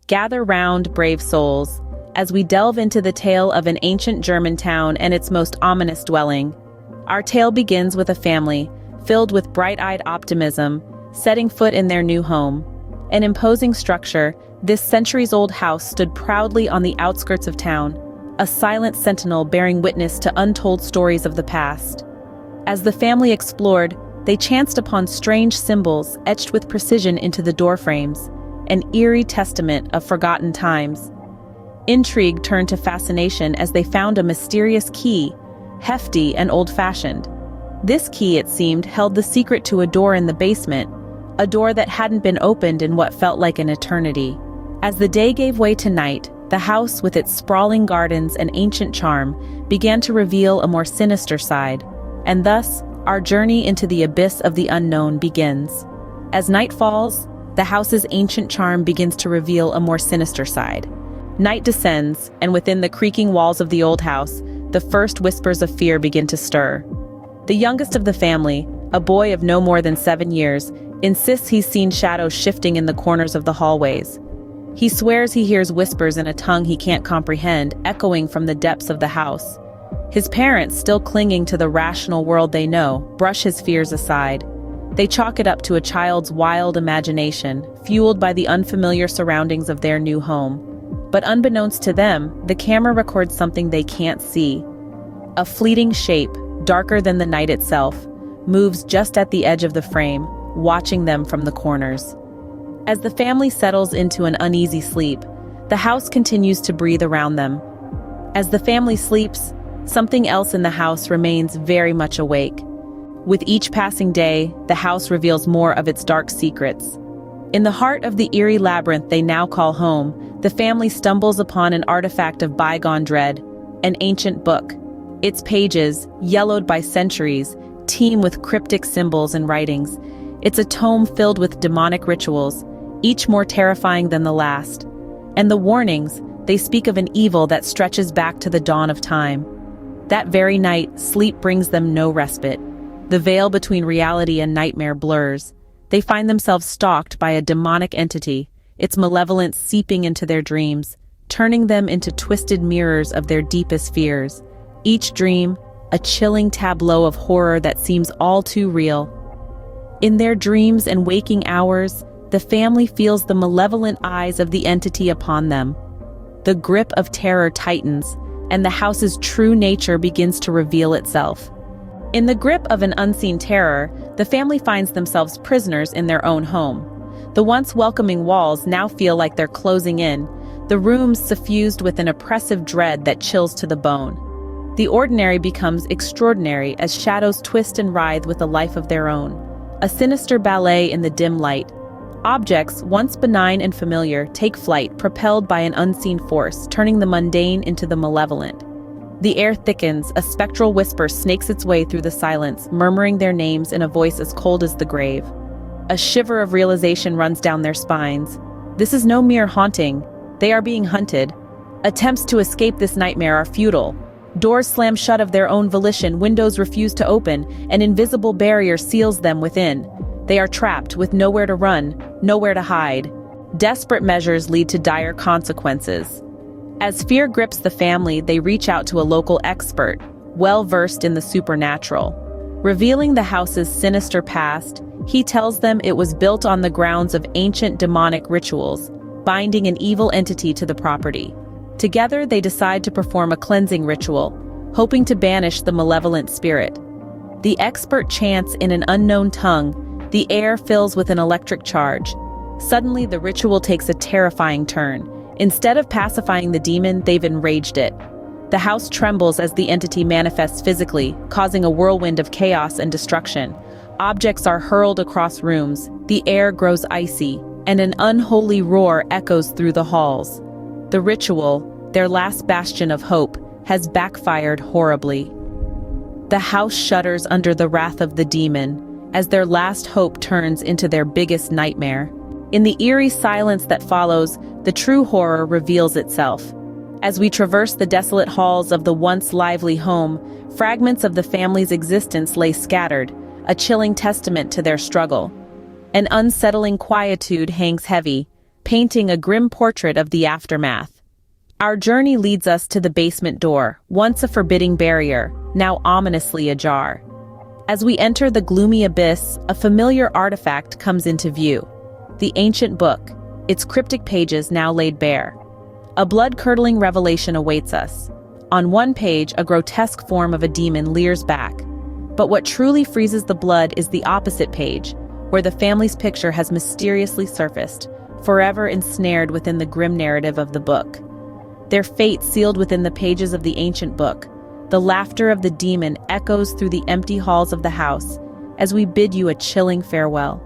Gather round, brave souls, as we delve into the tale of an ancient German town and its most ominous dwelling. Our tale begins with a family, filled with bright-eyed optimism, setting foot in their new home. An imposing structure, this centuries-old house stood proudly on the outskirts of town, a silent sentinel bearing witness to untold stories of the past. As the family explored, they chanced upon strange symbols etched with precision into the doorframes, an eerie testament of forgotten times. Intrigue turned to fascination as they found a mysterious key, hefty and old-fashioned. This key, it seemed, held the secret to a door in the basement, a door that hadn't been opened in what felt like an eternity. As the day gave way to night, the house, with its sprawling gardens and ancient charm, began to reveal a more sinister side, and thus, our journey into the abyss of the unknown begins. As night falls, the house's ancient charm begins to reveal a more sinister side. Night descends, and within the creaking walls of the old house, the first whispers of fear begin to stir. The youngest of the family, a boy of no more than 7 years, insists he's seen shadows shifting in the corners of the hallways. He swears he hears whispers in a tongue he can't comprehend, echoing from the depths of the house. His parents, still clinging to the rational world they know, brush his fears aside. They chalk it up to a child's wild imagination, fueled by the unfamiliar surroundings of their new home. But unbeknownst to them, the camera records something they can't see. A fleeting shape, darker than the night itself, moves just at the edge of the frame, watching them from the corners. As the family settles into an uneasy sleep, the house continues to breathe around them. As the family sleeps, something else in the house remains very much awake. With each passing day, the house reveals more of its dark secrets. In the heart of the eerie labyrinth they now call home, the family stumbles upon an artifact of bygone dread, an ancient book. Its pages, yellowed by centuries, teem with cryptic symbols and writings. It's a tome filled with demonic rituals, each more terrifying than the last. And the warnings, they speak of an evil that stretches back to the dawn of time. That very night, sleep brings them no respite. The veil between reality and nightmare blurs. They find themselves stalked by a demonic entity, its malevolence seeping into their dreams, turning them into twisted mirrors of their deepest fears. Each dream, a chilling tableau of horror that seems all too real. In their dreams and waking hours, the family feels the malevolent eyes of the entity upon them. The grip of terror tightens, and the house's true nature begins to reveal itself. In the grip of an unseen terror, the family finds themselves prisoners in their own home. The once welcoming walls now feel like they're closing in, the rooms suffused with an oppressive dread that chills to the bone. The ordinary becomes extraordinary as shadows twist and writhe with a life of their own. A sinister ballet in the dim light. Objects, once benign and familiar, take flight, propelled by an unseen force, turning the mundane into the malevolent. The air thickens, a spectral whisper snakes its way through the silence, murmuring their names in a voice as cold as the grave. A shiver of realization runs down their spines. This is no mere haunting. They are being hunted. Attempts to escape this nightmare are futile. Doors slam shut of their own volition, windows refuse to open, an invisible barrier seals them within. They are trapped with nowhere to run, nowhere to hide. Desperate measures lead to dire consequences. As fear grips the family, they reach out to a local expert, well-versed in the supernatural. Revealing the house's sinister past, he tells them it was built on the grounds of ancient demonic rituals, binding an evil entity to the property. Together, they decide to perform a cleansing ritual, hoping to banish the malevolent spirit. The expert chants in an unknown tongue, the air fills with an electric charge. Suddenly, the ritual takes a terrifying turn. Instead of pacifying the demon, they've enraged it. The house trembles as the entity manifests physically, causing a whirlwind of chaos and destruction. Objects are hurled across rooms, the air grows icy, and an unholy roar echoes through the halls. The ritual, their last bastion of hope, has backfired horribly. The house shudders under the wrath of the demon, as their last hope turns into their biggest nightmare. In the eerie silence that follows, the true horror reveals itself. As we traverse the desolate halls of the once lively home, fragments of the family's existence lay scattered, a chilling testament to their struggle. An unsettling quietude hangs heavy, painting a grim portrait of the aftermath. Our journey leads us to the basement door, once a forbidding barrier, now ominously ajar. As we enter the gloomy abyss, a familiar artifact comes into view. The ancient book, its cryptic pages now laid bare. A blood-curdling revelation awaits us. On one page, a grotesque form of a demon leers back. But what truly freezes the blood is the opposite page, where the family's picture has mysteriously surfaced, forever ensnared within the grim narrative of the book. Their fate sealed within the pages of the ancient book. The laughter of the demon echoes through the empty halls of the house as we bid you a chilling farewell.